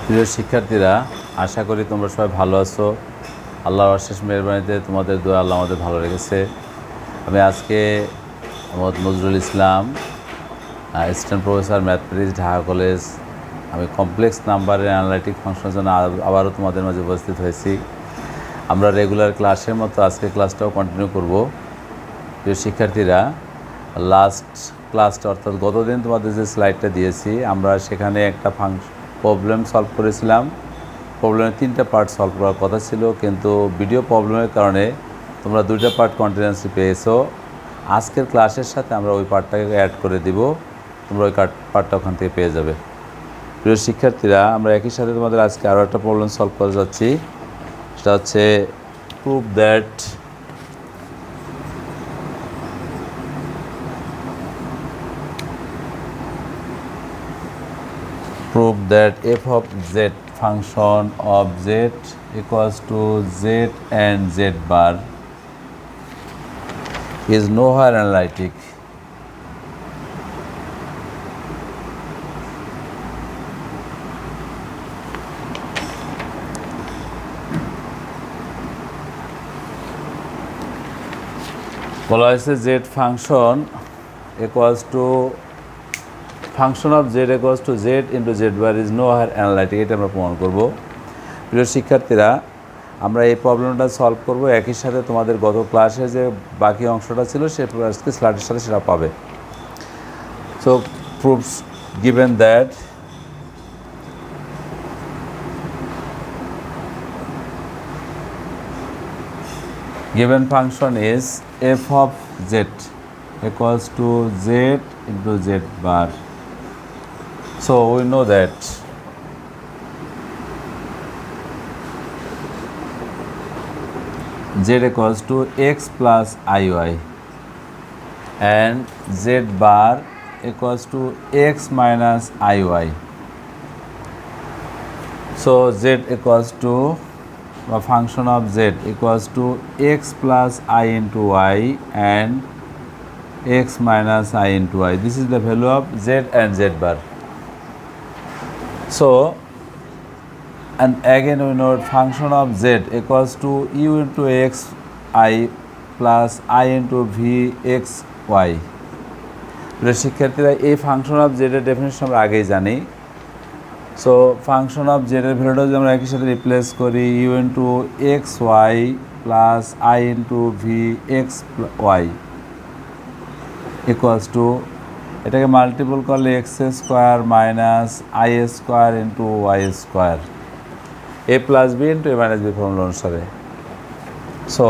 প্রিয় শিক্ষার্থীরা, আশা করি তোমরা সবাই ভালো আছো। আল্লাহর অশেষ মেহেরবানিতে তোমাদের দোয়া আল্লাহ আমাদের ভালো রেখেছে। আমি আজকে Mohammad Nazrul Islam, assistant professor mathematics, Dhaka college. আমি কমপ্লেক্স নাম্বারের অ্যানালাইটিক ফাংশনের জন্য আবারও তোমাদের মাঝে উপস্থিত হয়েছি। আমরা রেগুলার ক্লাসের মতো আজকে ক্লাসটাও কন্টিনিউ করব। প্রিয় শিক্ষার্থীরা, লাস্ট ক্লাসটা অর্থাৎ গতদিন তোমাদের যে স্লাইডটা দিয়েছি, আমরা সেখানে একটা প্রবলেম সলভ করেছিলাম। প্রবলেমের 3টা পার্ট সলভ করার কথা ছিল, কিন্তু ভিডিও প্রবলেমের কারণে তোমরা 2টা পার্ট কন্টিনিউয়াসলি পেয়েছো। আজকের ক্লাসের সাথে আমরা ওই পার্টটাকে অ্যাড করে দিব, তোমরা ওই পার্টটা ওখান থেকে পেয়ে যাবে। প্রিয় শিক্ষার্থীরা, আমরা একই সাথে তোমাদের আজকে আরও একটা প্রবলেম সলভ করে যাচ্ছি। সেটা হচ্ছে prove that f of z function of z equals to z and z bar is nowhere analytic. বলা হয়েছে z function equals to function of z equals to z into z bar is nowhere analytic. এটা আমরা প্রমাণ করব। প্রিয় শিক্ষার্থীরা, আমরা এই প্রবলেমটা সলভ করব, একই সাথে তোমাদের গত ক্লাসে যে বাকি অংশটা ছিল সে আজকে স্লাইডের সাথে সেটা পাবে। So proofs given that given function is f of z equals to z into z bar. So we know that z equals to x plus iy and z bar equals to x minus iy. So z equals to a function of z equals to x plus I into y and x minus I into y. This is the value of z and z bar. So, and again we know function of z equals to u into x I plus I into v x y. শিক্ষার্থীরা, এই function of Z এর definition আমরা আগেই জানি। So function of Z এর ভ্যালুটা যদি আমরা একই সাথে রিপ্লেস করি, u into x y plus i into v x y equals to, এটাকে মাল্টিপল করলে x square minus i square into y square, a plus b into a minus b formula অনুসারে। So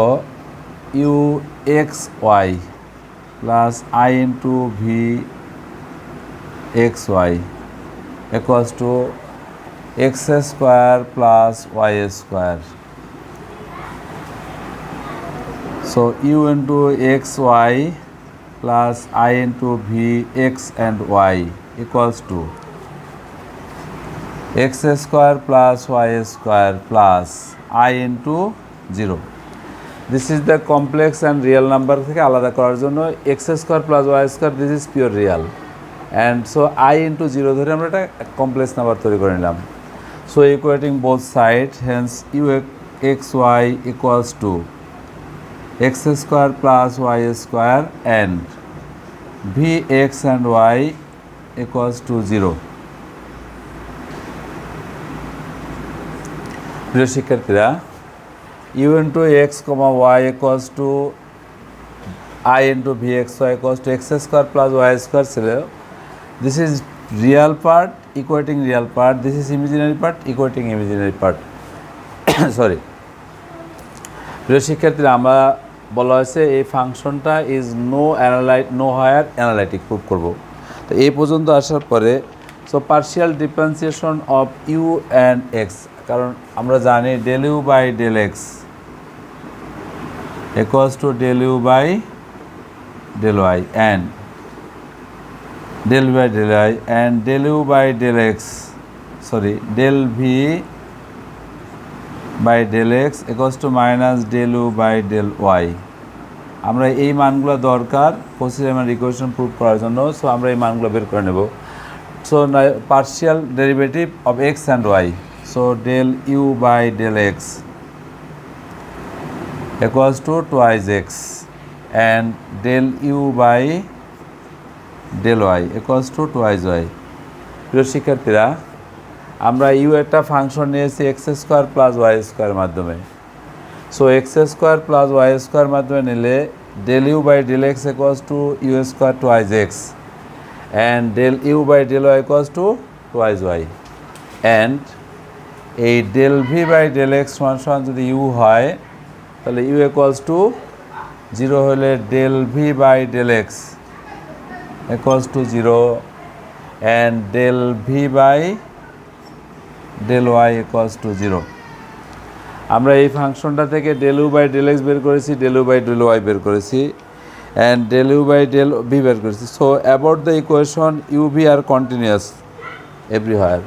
u x y plus i into v x y equals to x square plus y square. So u into xy plus I into v x and y equals to x square plus y square plus I into 0. This is the complex and real number থেকে আলাদা করার জন্য x square plus y square, this is pure real. And so I into 0 ধরে আমরা একটা complex number তৈরি করে নিলাম। So equating both side, hence u x y equals to x square plus y square and v x and y equals to 0। প্রিয় শিক্ষার্থীরা, u into x comma y equals to i into v x y equals to x square plus y square ছিল। This is real part equating real part. This is imaginary part equating imaginary part. Sorry. প্রিয় শিক্ষার্থীরা, আমরা বলা হয়েছে এই ফাংশনটা is no higher analytic prove করব। তো এই পর্যন্ত আসার পরে so partial differentiation of u and x, কারণ আমরা জানি del u by del x equals to del u by del y and del v by del I and del u by del x, sorry, del v by del x equals to minus del u by del y. আমরা এই মানগুলো দরকার Kosi Riman equation prove করার জন্য। So আমরা এই মানগুলো বের করে নেব। So now partial derivative of x and y. So del u by del x equals to twice x and del u by del y equals to twice y. প্রিয় শিক্ষার্থীরা, আমরা ইউ একটা ফাংশন নিয়েছি x square plus y square মাধ্যমে। So x square plus y square মাধ্যমে নিলে del u by del x equals to u square twice x and del u by del y equals to twice y and এই del v by del x সমান যদি u হয় তাহলে u equals to 0 হলে del v by del x equals to 0 and del v by del y equals to 0. আমরা এই ফাংশনটা থেকে del u by del x বের করেছি, del u by del y বের করেছি and del u by del v বের করেছি. So about the equation u v are continuous everywhere.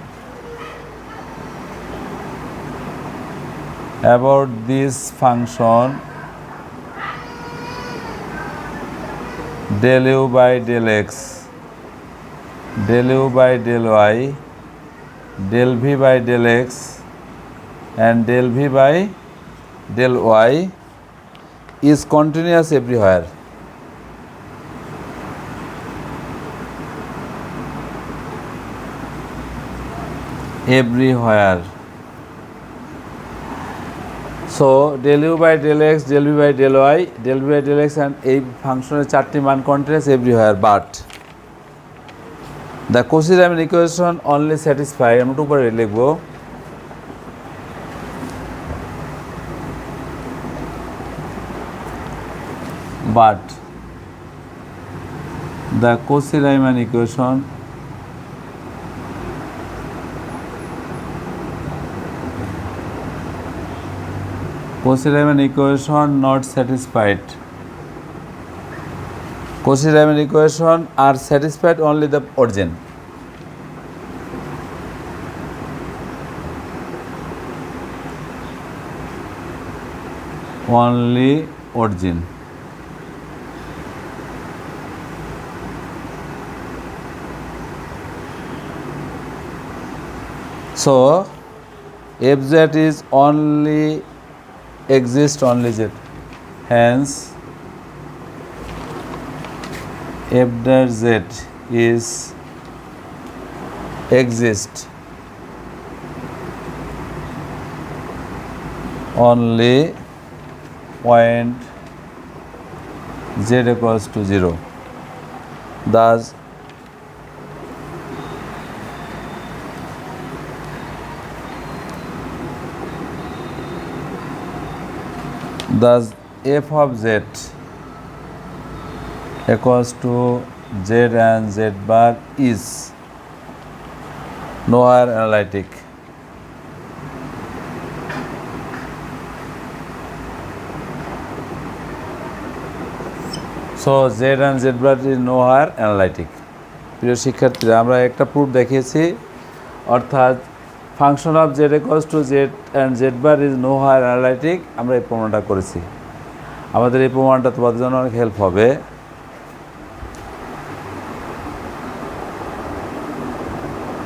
About this function del u by del x, del u by del y, del v by del x and del v by del y is continuous everywhere. Everywhere. So del u by del x, del v by del y, del v by del x and এই ফাংশনের চারটি মান continuous everywhere, but the Cauchy-Riemann equation only satisfy, আমরা উপরে লিখব, but the Cauchy-Riemann equation not satisfied. Cauchy-Riemann equation are satisfied only the origin. Only origin. So fz is only exist only z, hence f dash z is exist only point z equals to 0. Thus f of z equals to z and z bar is nowhere analytic. So z and z bar is nowhere analytic. প্রিয় শিক্ষার্থীরা, আমরা একটা proof দেখিয়েছি, অর্থাৎ function of z equals to z and z bar is nowhere analytic, আমরা এই প্রমাণটা করেছি। আমাদের এই প্রমাণটা তোমাদের জন্য অনেক হেল্প হবে।